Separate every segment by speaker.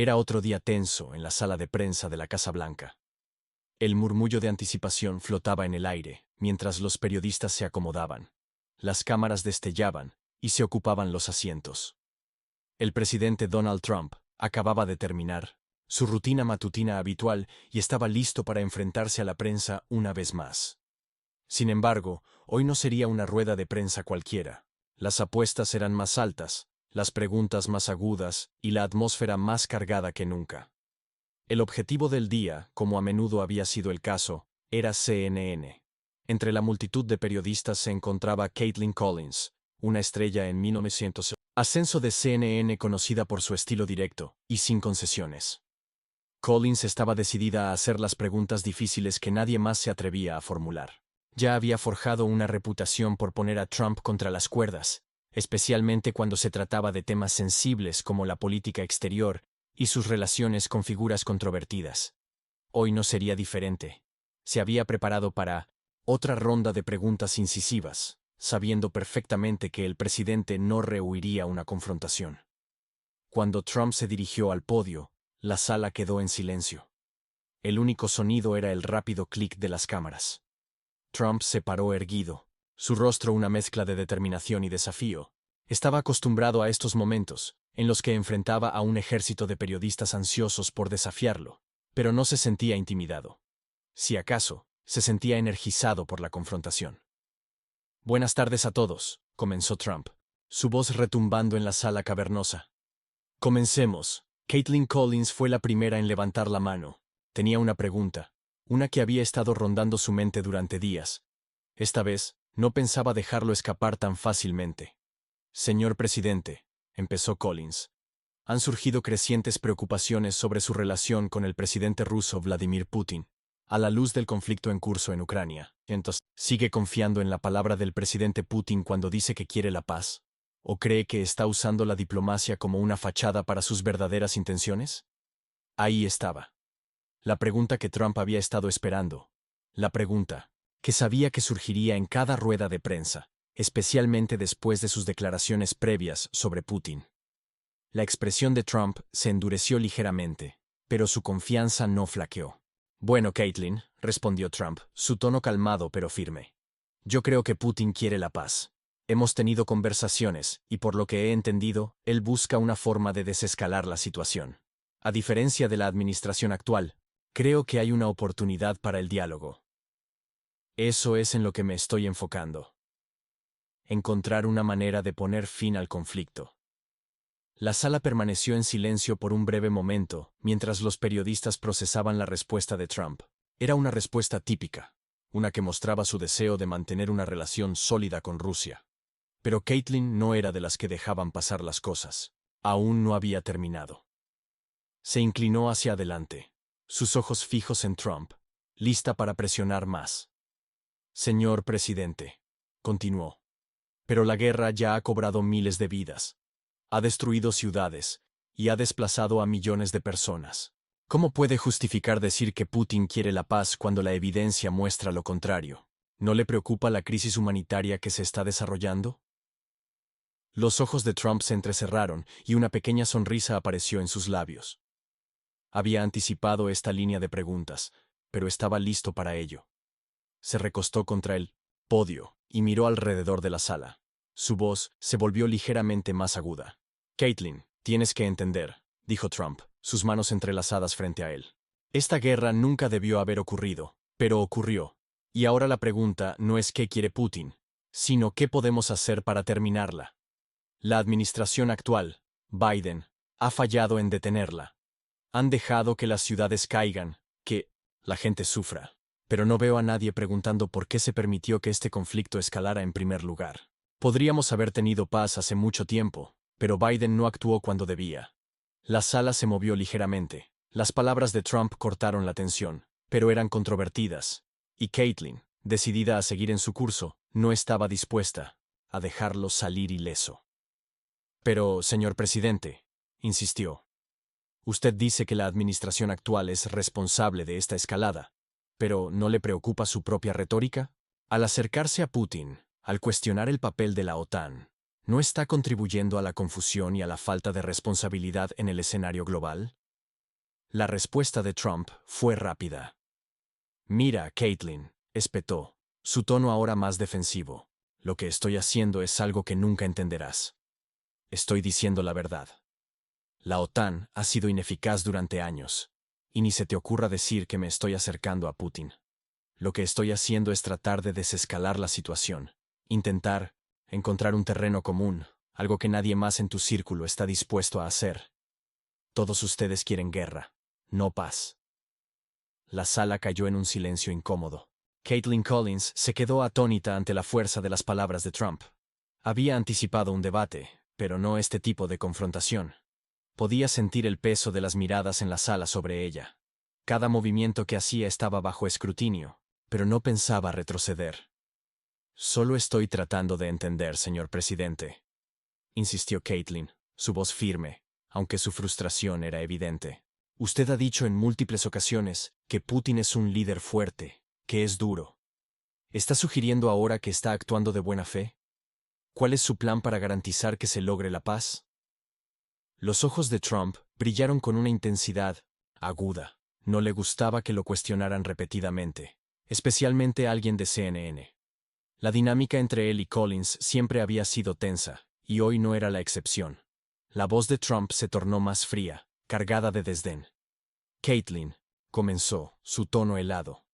Speaker 1: Era otro día tenso en la sala de prensa de la Casa Blanca. El murmullo de anticipación flotaba en el aire, mientras los periodistas se acomodaban. Las cámaras destellaban y se ocupaban los asientos. El presidente Donald Trump acababa de terminar su rutina matutina habitual y estaba listo para enfrentarse a la prensa una vez más. Sin embargo, hoy no sería una rueda de prensa cualquiera. Las apuestas eran más altas, las preguntas más agudas y la atmósfera más cargada que nunca. El objetivo del día, como a menudo había sido el caso, era CNN. Entre la multitud de periodistas se encontraba Caitlin Collins, una estrella en 1900. Ascenso de CNN conocida por su estilo directo y sin concesiones. Collins estaba decidida a hacer las preguntas difíciles que nadie más se atrevía a formular. Ya había forjado una reputación por poner a Trump contra las cuerdas, especialmente cuando se trataba de temas sensibles como la política exterior y sus relaciones con figuras controvertidas. Hoy no sería diferente. Se había preparado para otra ronda de preguntas incisivas, sabiendo perfectamente que el presidente no rehuiría una confrontación. Cuando Trump se dirigió al podio, la sala quedó en silencio. El único sonido era el rápido clic de las cámaras. Trump se paró erguido, su rostro una mezcla de determinación y desafío. Estaba acostumbrado a estos momentos, en los que enfrentaba a un ejército de periodistas ansiosos por desafiarlo, pero no se sentía intimidado. Si acaso, se sentía energizado por la confrontación. Buenas tardes a todos, comenzó Trump, su voz retumbando en la sala cavernosa. Comencemos. Caitlin Collins fue la primera en levantar la mano. Tenía una pregunta, una que había estado rondando su mente durante días. Esta vez, no pensaba dejarlo escapar tan fácilmente. Señor presidente, empezó Collins, han surgido crecientes preocupaciones sobre su relación con el presidente ruso Vladimir Putin, a la luz del conflicto en curso en Ucrania. Entonces, ¿sigue confiando en la palabra del presidente Putin cuando dice que quiere la paz? ¿O cree que está usando la diplomacia como una fachada para sus verdaderas intenciones? Ahí estaba. La pregunta que Trump había estado esperando. La pregunta que sabía que surgiría en cada rueda de prensa, especialmente después de sus declaraciones previas sobre Putin. La expresión de Trump se endureció ligeramente, pero su confianza no flaqueó. Bueno, Caitlin, respondió Trump, su tono calmado pero firme. Yo creo que Putin quiere la paz. Hemos tenido conversaciones, y por lo que he entendido, él busca una forma de desescalar la situación. A diferencia de la administración actual, creo que hay una oportunidad para el diálogo. Eso es en lo que me estoy enfocando. Encontrar una manera de poner fin al conflicto. La sala permaneció en silencio por un breve momento, mientras los periodistas procesaban la respuesta de Trump. Era una respuesta típica, una que mostraba su deseo de mantener una relación sólida con Rusia. Pero Caitlin no era de las que dejaban pasar las cosas. Aún no había terminado. Se inclinó hacia adelante, sus ojos fijos en Trump, lista para presionar más. Señor presidente, continuó. Pero la guerra ya ha cobrado miles de vidas. Ha destruido ciudades y ha desplazado a millones de personas. ¿Cómo puede justificar decir que Putin quiere la paz cuando la evidencia muestra lo contrario? ¿No le preocupa la crisis humanitaria que se está desarrollando? Los ojos de Trump se entrecerraron y una pequeña sonrisa apareció en sus labios. Había anticipado esta línea de preguntas, pero estaba listo para ello. Se recostó contra el podio y miró alrededor de la sala. Su voz se volvió ligeramente más aguda. Caitlin, tienes que entender, dijo Trump, sus manos entrelazadas frente a él. Esta guerra nunca debió haber ocurrido, pero ocurrió. Y ahora la pregunta no es qué quiere Putin, sino qué podemos hacer para terminarla. La administración actual, Biden, ha fallado en detenerla. Han dejado que las ciudades caigan, que la gente sufra. Pero no veo a nadie preguntando por qué se permitió que este conflicto escalara en primer lugar. Podríamos haber tenido paz hace mucho tiempo, pero Biden no actuó cuando debía. La sala se movió ligeramente. Las palabras de Trump cortaron la tensión, pero eran controvertidas. Y Caitlin, decidida a seguir en su curso, no estaba dispuesta a dejarlo salir ileso. Pero, señor presidente, insistió. Usted dice que la administración actual es responsable de esta escalada, pero ¿no le preocupa su propia retórica? Al acercarse a Putin, al cuestionar el papel de la OTAN, ¿no está contribuyendo a la confusión y a la falta de responsabilidad en el escenario global? La respuesta de Trump fue rápida. Mira, Caitlin, espetó, su tono ahora más defensivo. Lo que estoy haciendo es algo que nunca entenderás. Estoy diciendo la verdad. La OTAN ha sido ineficaz durante años, y ni se te ocurra decir que me estoy acercando a Putin. Lo que estoy haciendo es tratar de desescalar la situación, intentar encontrar un terreno común, algo que nadie más en tu círculo está dispuesto a hacer. Todos ustedes quieren guerra, no paz. La sala cayó en un silencio incómodo. Caitlin Collins se quedó atónita ante la fuerza de las palabras de Trump. Había anticipado un debate, pero no este tipo de confrontación. Podía sentir el peso de las miradas en la sala sobre ella. Cada movimiento que hacía estaba bajo escrutinio, pero no pensaba retroceder. Solo estoy tratando de entender, señor presidente, insistió Caitlin, su voz firme, aunque su frustración era evidente. Usted ha dicho en múltiples ocasiones que Putin es un líder fuerte, que es duro. ¿Está sugiriendo ahora que está actuando de buena fe? ¿Cuál es su plan para garantizar que se logre la paz? Los ojos de Trump brillaron con una intensidad aguda. No le gustaba que lo cuestionaran repetidamente, especialmente alguien de CNN. La dinámica entre él y Collins siempre había sido tensa, y hoy no era la excepción. La voz de Trump se tornó más fría, cargada de desdén. Caitlin, comenzó, su tono helado.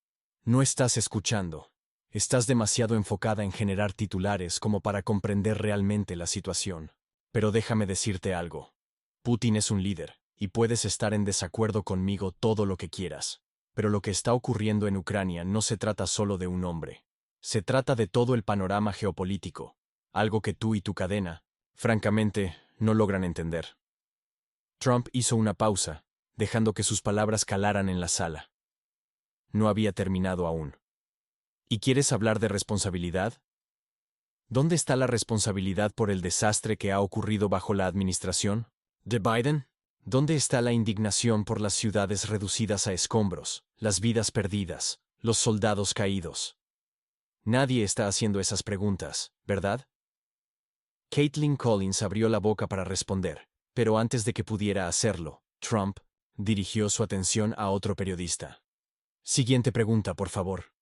Speaker 1: No estás escuchando. Estás demasiado enfocada en generar titulares como para comprender realmente la situación. Pero déjame decirte algo. Putin es un líder, y puedes estar en desacuerdo conmigo todo lo que quieras. Pero lo que está ocurriendo en Ucrania no se trata solo de un hombre. Se trata de todo el panorama geopolítico, algo que tú y tu cadena, francamente, no logran entender. Trump hizo una pausa, dejando que sus palabras calaran en la sala. No había terminado aún. ¿Y quieres hablar de responsabilidad? ¿Dónde está la responsabilidad por el desastre que ha ocurrido bajo la administración de Biden? ¿Dónde está la indignación por las ciudades reducidas a escombros, las vidas perdidas, los soldados caídos? Nadie está haciendo esas preguntas, ¿verdad? Caitlin Collins abrió la boca para responder, pero antes de que pudiera hacerlo, Trump dirigió su atención a otro periodista. Siguiente pregunta, por favor,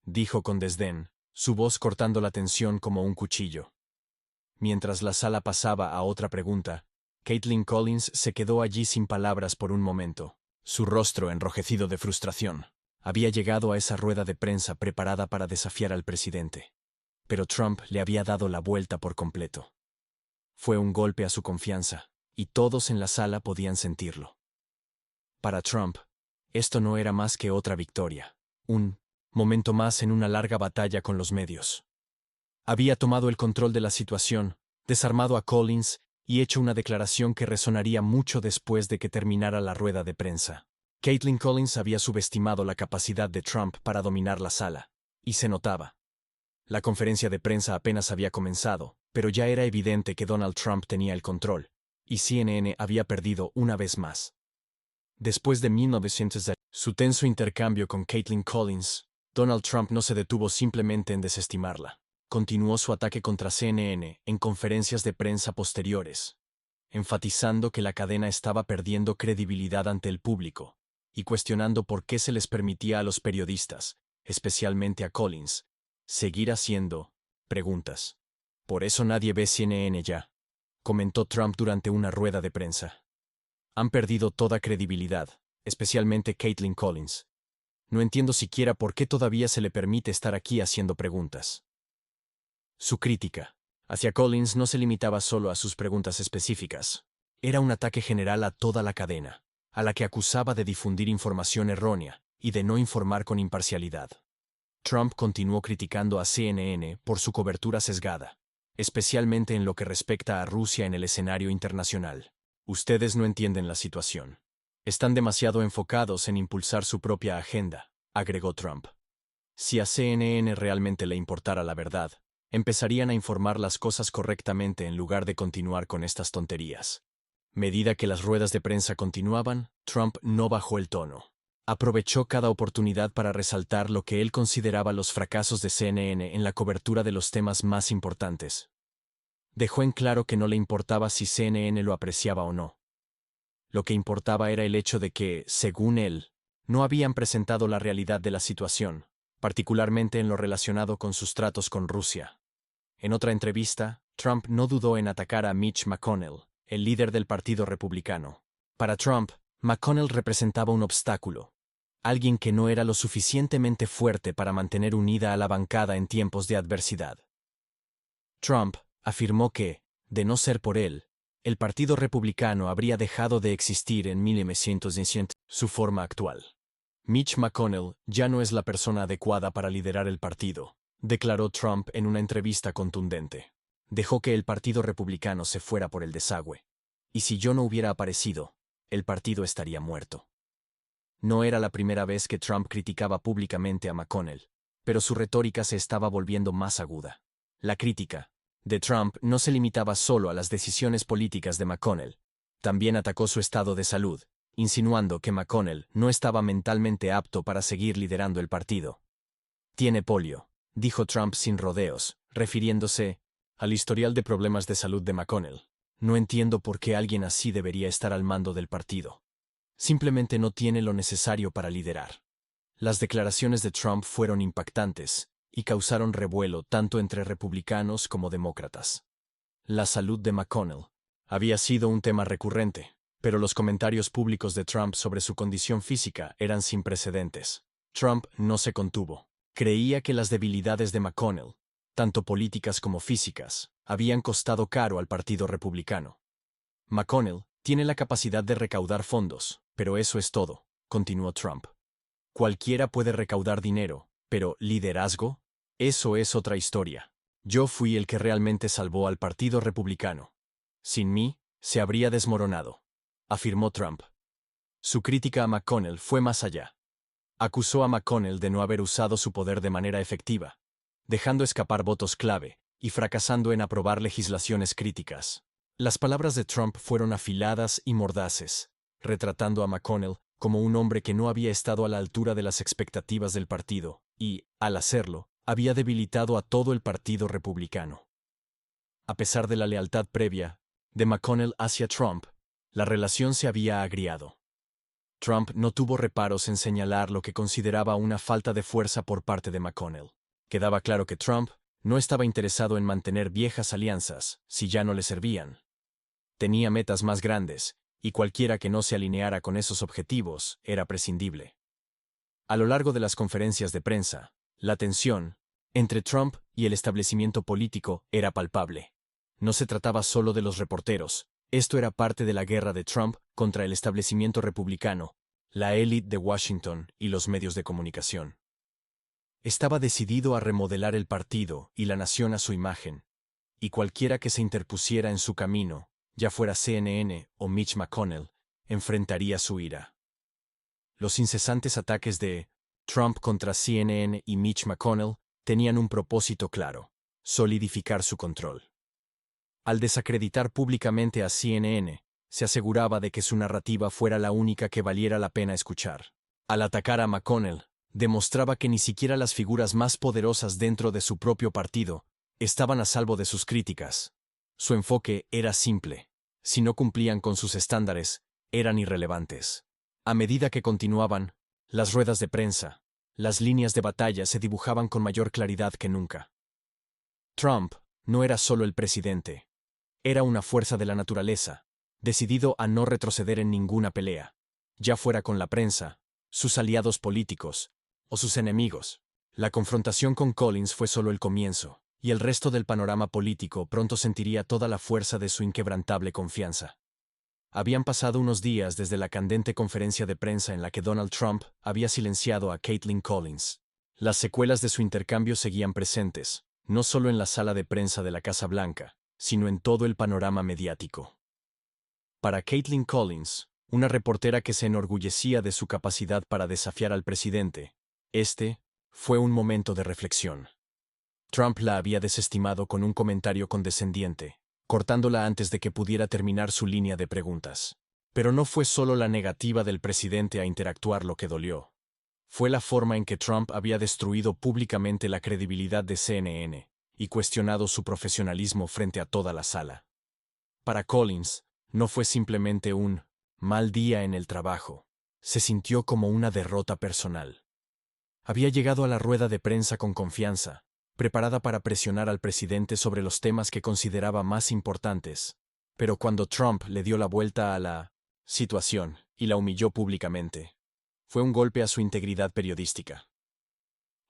Speaker 1: dijo con desdén, su voz cortando la tensión como un cuchillo. Mientras la sala pasaba a otra pregunta, Caitlin Collins se quedó allí sin palabras por un momento, su rostro enrojecido de frustración. Había llegado a esa rueda de prensa preparada para desafiar al presidente. Pero Trump le había dado la vuelta por completo. Fue un golpe a su confianza, y todos en la sala podían sentirlo. Para Trump, esto no era más que otra victoria, un momento más en una larga batalla con los medios. Había tomado el control de la situación, desarmado a Collins y hecho una declaración que resonaría mucho después de que terminara la rueda de prensa. Caitlin Collins había subestimado la capacidad de Trump para dominar la sala, y se notaba. La conferencia de prensa apenas había comenzado, pero ya era evidente que Donald Trump tenía el control, y CNN había perdido una vez más. Después de 1900, su tenso intercambio con Caitlin Collins, Donald Trump no se detuvo simplemente en desestimarla. Continuó su ataque contra CNN en conferencias de prensa posteriores, enfatizando que la cadena estaba perdiendo credibilidad ante el público, y cuestionando por qué se les permitía a los periodistas, especialmente a Collins, seguir haciendo preguntas. Por eso nadie ve CNN ya, comentó Trump durante una rueda de prensa. Han perdido toda credibilidad, especialmente Caitlin Collins. No entiendo siquiera por qué todavía se le permite estar aquí haciendo preguntas. Su crítica hacia Collins no se limitaba solo a sus preguntas específicas. Era un ataque general a toda la cadena, a la que acusaba de difundir información errónea y de no informar con imparcialidad. Trump continuó criticando a CNN por su cobertura sesgada, especialmente en lo que respecta a Rusia en el escenario internacional. Ustedes no entienden la situación. Están demasiado enfocados en impulsar su propia agenda, agregó Trump. Si a CNN realmente le importara la verdad, empezarían a informar las cosas correctamente en lugar de continuar con estas tonterías. Medida que las ruedas de prensa continuaban, Trump no bajó el tono. Aprovechó cada oportunidad para resaltar lo que él consideraba los fracasos de CNN en la cobertura de los temas más importantes. Dejó en claro que no le importaba si CNN lo apreciaba o no. Lo que importaba era el hecho de que, según él, no habían presentado la realidad de la situación, particularmente en lo relacionado con sus tratos con Rusia. En otra entrevista, Trump no dudó en atacar a Mitch McConnell, el líder del Partido Republicano. Para Trump, McConnell representaba un obstáculo, alguien que no era lo suficientemente fuerte para mantener unida a la bancada en tiempos de adversidad. Trump afirmó que, de no ser por él, el Partido Republicano habría dejado de existir en 1990, su forma actual. Mitch McConnell ya no es la persona adecuada para liderar el partido, declaró Trump en una entrevista contundente. Dejó que el Partido Republicano se fuera por el desagüe. Y si yo no hubiera aparecido, el partido estaría muerto. No era la primera vez que Trump criticaba públicamente a McConnell, pero su retórica se estaba volviendo más aguda. La crítica de Trump no se limitaba solo a las decisiones políticas de McConnell. También atacó su estado de salud, insinuando que McConnell no estaba mentalmente apto para seguir liderando el partido. Tiene polio, dijo Trump sin rodeos, refiriéndose al historial de problemas de salud de McConnell. No entiendo por qué alguien así debería estar al mando del partido. Simplemente no tiene lo necesario para liderar. Las declaraciones de Trump fueron impactantes y causaron revuelo tanto entre republicanos como demócratas. La salud de McConnell había sido un tema recurrente, pero los comentarios públicos de Trump sobre su condición física eran sin precedentes. Trump no se contuvo. Creía que las debilidades de McConnell, tanto políticas como físicas, habían costado caro al Partido Republicano. McConnell tiene la capacidad de recaudar fondos, pero eso es todo, continuó Trump. Cualquiera puede recaudar dinero, pero ¿liderazgo? Eso es otra historia. Yo fui el que realmente salvó al Partido Republicano. Sin mí, se habría desmoronado, afirmó Trump. Su crítica a McConnell fue más allá. Acusó a McConnell de no haber usado su poder de manera efectiva, dejando escapar votos clave y fracasando en aprobar legislaciones críticas. Las palabras de Trump fueron afiladas y mordaces, retratando a McConnell como un hombre que no había estado a la altura de las expectativas del partido y, al hacerlo, había debilitado a todo el Partido Republicano. A pesar de la lealtad previa de McConnell hacia Trump, la relación se había agriado. Trump no tuvo reparos en señalar lo que consideraba una falta de fuerza por parte de McConnell. Quedaba claro que Trump no estaba interesado en mantener viejas alianzas, si ya no le servían. Tenía metas más grandes, y cualquiera que no se alineara con esos objetivos era prescindible. A lo largo de las conferencias de prensa, la tensión entre Trump y el establecimiento político era palpable. No se trataba solo de los reporteros, esto era parte de la guerra de Trump contra el establecimiento republicano, la élite de Washington y los medios de comunicación. Estaba decidido a remodelar el partido y la nación a su imagen, y cualquiera que se interpusiera en su camino, ya fuera CNN o Mitch McConnell, enfrentaría su ira. Los incesantes ataques de Trump contra CNN y Mitch McConnell tenían un propósito claro: solidificar su control. Al desacreditar públicamente a CNN, se aseguraba de que su narrativa fuera la única que valiera la pena escuchar. Al atacar a McConnell, demostraba que ni siquiera las figuras más poderosas dentro de su propio partido estaban a salvo de sus críticas. Su enfoque era simple: si no cumplían con sus estándares, eran irrelevantes. A medida que continuaban las ruedas de prensa, las líneas de batalla se dibujaban con mayor claridad que nunca. Trump no era solo el presidente. Era una fuerza de la naturaleza, decidido a no retroceder en ninguna pelea, ya fuera con la prensa, sus aliados políticos o sus enemigos. La confrontación con Collins fue solo el comienzo, y el resto del panorama político pronto sentiría toda la fuerza de su inquebrantable confianza. Habían pasado unos días desde la candente conferencia de prensa en la que Donald Trump había silenciado a Kaitlan Collins. Las secuelas de su intercambio seguían presentes, no solo en la sala de prensa de la Casa Blanca, sino en todo el panorama mediático. Para Kaitlan Collins, una reportera que se enorgullecía de su capacidad para desafiar al presidente, este fue un momento de reflexión. Trump la había desestimado con un comentario condescendiente, cortándola antes de que pudiera terminar su línea de preguntas. Pero no fue solo la negativa del presidente a interactuar lo que dolió. Fue la forma en que Trump había destruido públicamente la credibilidad de CNN y cuestionado su profesionalismo frente a toda la sala. Para Collins, no fue simplemente un mal día en el trabajo. Se sintió como una derrota personal. Había llegado a la rueda de prensa con confianza, preparada para presionar al presidente sobre los temas que consideraba más importantes. Pero cuando Trump le dio la vuelta a la situación y la humilló públicamente, fue un golpe a su integridad periodística.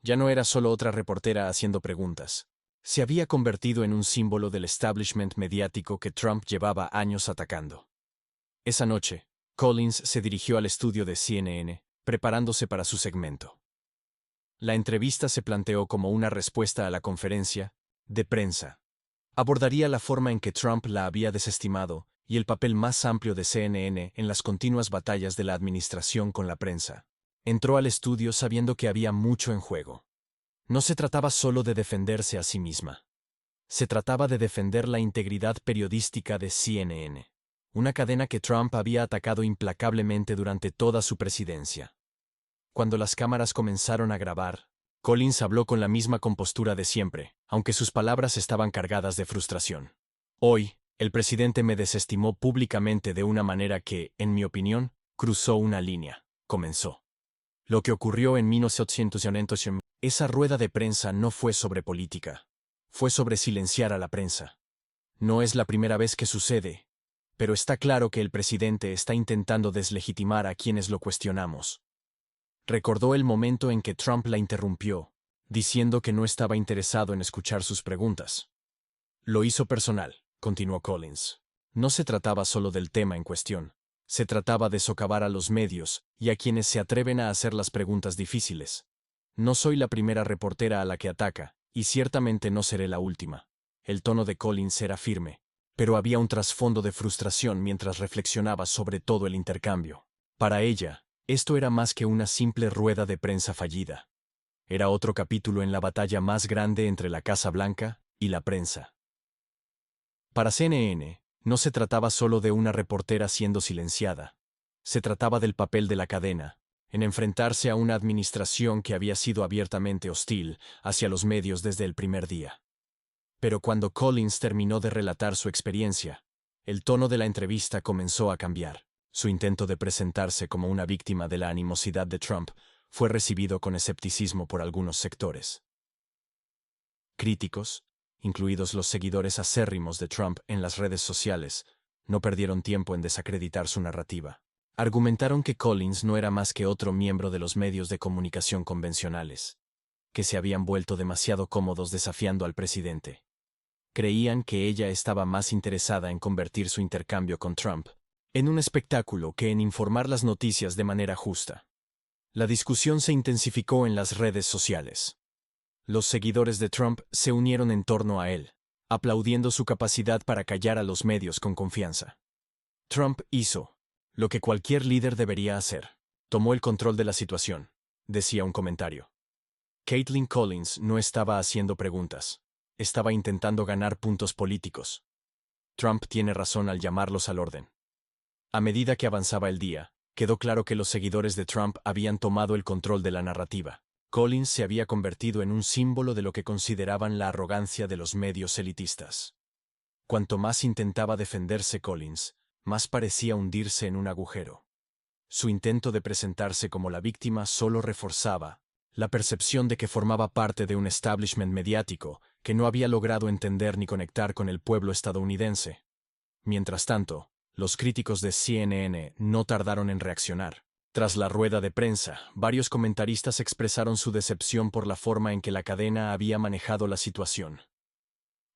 Speaker 1: Ya no era solo otra reportera haciendo preguntas. Se había convertido en un símbolo del establishment mediático que Trump llevaba años atacando. Esa noche, Collins se dirigió al estudio de CNN, preparándose para su segmento. La entrevista se planteó como una respuesta a la conferencia de prensa. Abordaría la forma en que Trump la había desestimado y el papel más amplio de CNN en las continuas batallas de la administración con la prensa. Entró al estudio sabiendo que había mucho en juego. No se trataba solo de defenderse a sí misma. Se trataba de defender la integridad periodística de CNN, una cadena que Trump había atacado implacablemente durante toda su presidencia. Cuando las cámaras comenzaron a grabar, Collins habló con la misma compostura de siempre, aunque sus palabras estaban cargadas de frustración. Hoy, el presidente me desestimó públicamente de una manera que, en mi opinión, cruzó una línea, comenzó. Lo que ocurrió en 1990, esa rueda de prensa no fue sobre política. Fue sobre silenciar a la prensa. No es la primera vez que sucede, pero está claro que el presidente está intentando deslegitimar a quienes lo cuestionamos. Recordó el momento en que Trump la interrumpió, diciendo que no estaba interesado en escuchar sus preguntas. Lo hizo personal, continuó Collins. No se trataba solo del tema en cuestión. Se trataba de socavar a los medios y a quienes se atreven a hacer las preguntas difíciles. No soy la primera reportera a la que ataca, y ciertamente no seré la última. El tono de Collins era firme, pero había un trasfondo de frustración mientras reflexionaba sobre todo el intercambio. Para ella, esto era más que una simple rueda de prensa fallida. Era otro capítulo en la batalla más grande entre la Casa Blanca y la prensa. Para CNN, no se trataba solo de una reportera siendo silenciada. Se trataba del papel de la cadena, en enfrentarse a una administración que había sido abiertamente hostil hacia los medios desde el primer día. Pero cuando Collins terminó de relatar su experiencia, el tono de la entrevista comenzó a cambiar. Su intento de presentarse como una víctima de la animosidad de Trump fue recibido con escepticismo por algunos sectores. Críticos, incluidos los seguidores acérrimos de Trump en las redes sociales, no perdieron tiempo en desacreditar su narrativa. Argumentaron que Collins no era más que otro miembro de los medios de comunicación convencionales, que se habían vuelto demasiado cómodos desafiando al presidente. Creían que ella estaba más interesada en convertir su intercambio con Trump en un espectáculo que en informar las noticias de manera justa. La discusión se intensificó en las redes sociales. Los seguidores de Trump se unieron en torno a él, aplaudiendo su capacidad para callar a los medios con confianza. Trump hizo lo que cualquier líder debería hacer. Tomó el control de la situación, decía un comentario. Caitlin Collins no estaba haciendo preguntas. Estaba intentando ganar puntos políticos. Trump tiene razón al llamarlos al orden. A medida que avanzaba el día, quedó claro que los seguidores de Trump habían tomado el control de la narrativa. Collins se había convertido en un símbolo de lo que consideraban la arrogancia de los medios elitistas. Cuanto más intentaba defenderse Collins, más parecía hundirse en un agujero. Su intento de presentarse como la víctima solo reforzaba la percepción de que formaba parte de un establishment mediático que no había logrado entender ni conectar con el pueblo estadounidense. Mientras tanto, los críticos de CNN no tardaron en reaccionar. Tras la rueda de prensa, varios comentaristas expresaron su decepción por la forma en que la cadena había manejado la situación.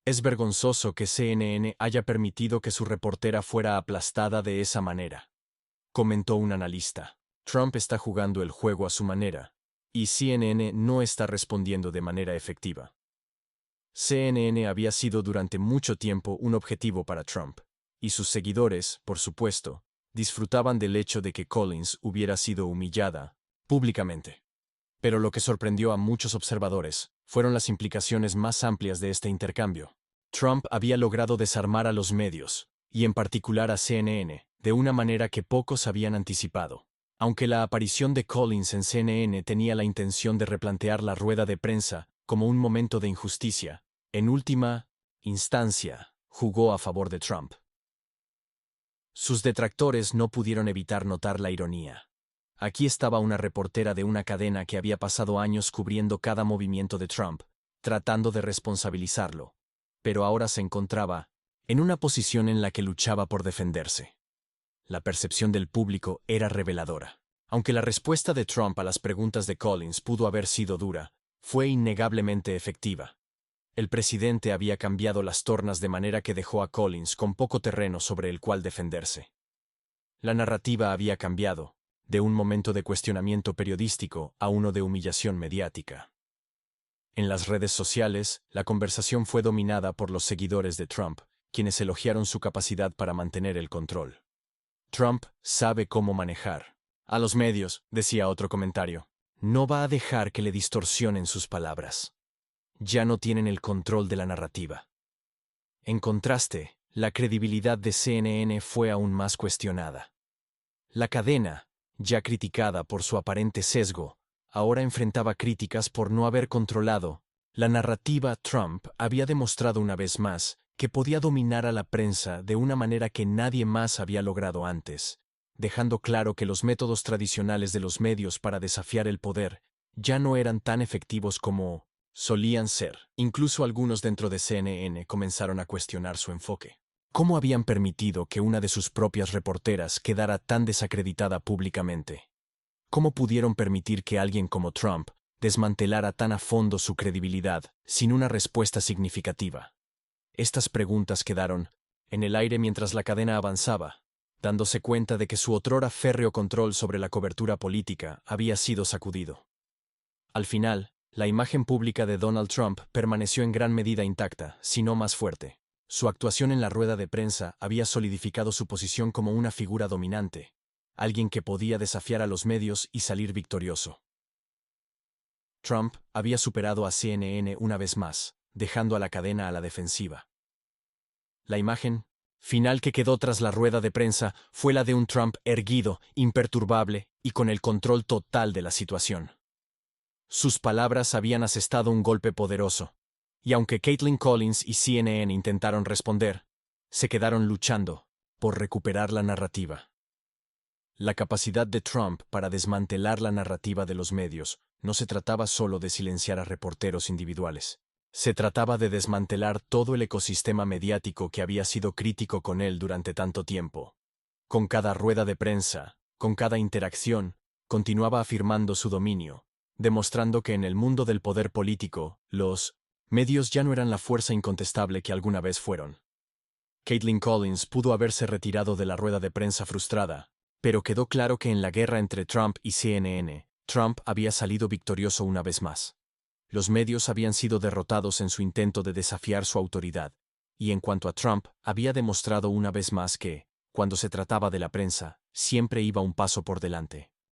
Speaker 1: Es vergonzoso que CNN haya permitido que su reportera fuera aplastada de esa manera, comentó un analista. Trump está jugando el juego a su manera, y CNN no está respondiendo de manera efectiva. CNN había sido durante mucho tiempo un objetivo para Trump, y sus seguidores, por supuesto, disfrutaban del hecho de que Collins hubiera sido humillada públicamente. Pero lo que sorprendió a muchos observadores fueron las implicaciones más amplias de este intercambio. Trump había logrado desarmar a los medios, y en particular a CNN, de una manera que pocos habían anticipado. Aunque la aparición de Collins en CNN tenía la intención de replantear la rueda de prensa como un momento de injusticia, en última instancia, jugó a favor de Trump. Sus detractores no pudieron evitar notar la ironía. Aquí estaba una reportera de una cadena que había pasado años cubriendo cada movimiento de Trump, tratando de responsabilizarlo, pero ahora se encontraba en una posición en la que luchaba por defenderse. La percepción del público era reveladora. Aunque la respuesta de Trump a las preguntas de Collins pudo haber sido dura, fue innegablemente efectiva. El presidente había cambiado las tornas de manera que dejó a Collins con poco terreno sobre el cual defenderse. La narrativa había cambiado, de un momento de cuestionamiento periodístico a uno de humillación mediática. En las redes sociales, la conversación fue dominada por los seguidores de Trump, quienes elogiaron su capacidad para mantener el control. Trump sabe cómo manejar a los medios, decía otro comentario. No va a dejar que le distorsionen sus palabras. Ya no tienen el control de la narrativa. En contraste, la credibilidad de CNN fue aún más cuestionada. La cadena, ya criticada por su aparente sesgo, ahora enfrentaba críticas por no haber controlado la narrativa. Trump había demostrado una vez más que podía dominar a la prensa de una manera que nadie más había logrado antes, dejando claro que los métodos tradicionales de los medios para desafiar el poder ya no eran tan efectivos como solían ser. Incluso algunos dentro de CNN comenzaron a cuestionar su enfoque. ¿Cómo habían permitido que una de sus propias reporteras quedara tan desacreditada públicamente? ¿Cómo pudieron permitir que alguien como Trump desmantelara tan a fondo su credibilidad sin una respuesta significativa? Estas preguntas quedaron en el aire mientras la cadena avanzaba, dándose cuenta de que su otrora férreo control sobre la cobertura política había sido sacudido. Al final, la imagen pública de Donald Trump permaneció en gran medida intacta, si no más fuerte. Su actuación en la rueda de prensa había solidificado su posición como una figura dominante, alguien que podía desafiar a los medios y salir victorioso. Trump había superado a CNN una vez más, dejando a la cadena a la defensiva. La imagen final que quedó tras la rueda de prensa fue la de un Trump erguido, imperturbable y con el control total de la situación. Sus palabras habían asestado un golpe poderoso, y aunque Kaitlan Collins y CNN intentaron responder, se quedaron luchando por recuperar la narrativa. La capacidad de Trump para desmantelar la narrativa de los medios no se trataba solo de silenciar a reporteros individuales. Se trataba de desmantelar todo el ecosistema mediático que había sido crítico con él durante tanto tiempo. Con cada rueda de prensa, con cada interacción, continuaba afirmando su dominio, demostrando que en el mundo del poder político, los medios ya no eran la fuerza incontestable que alguna vez fueron. Kaitlan Collins pudo haberse retirado de la rueda de prensa frustrada, pero quedó claro que en la guerra entre Trump y CNN, Trump había salido victorioso una vez más. Los medios habían sido derrotados en su intento de desafiar su autoridad, y en cuanto a Trump, había demostrado una vez más que, cuando se trataba de la prensa, siempre iba un paso por delante.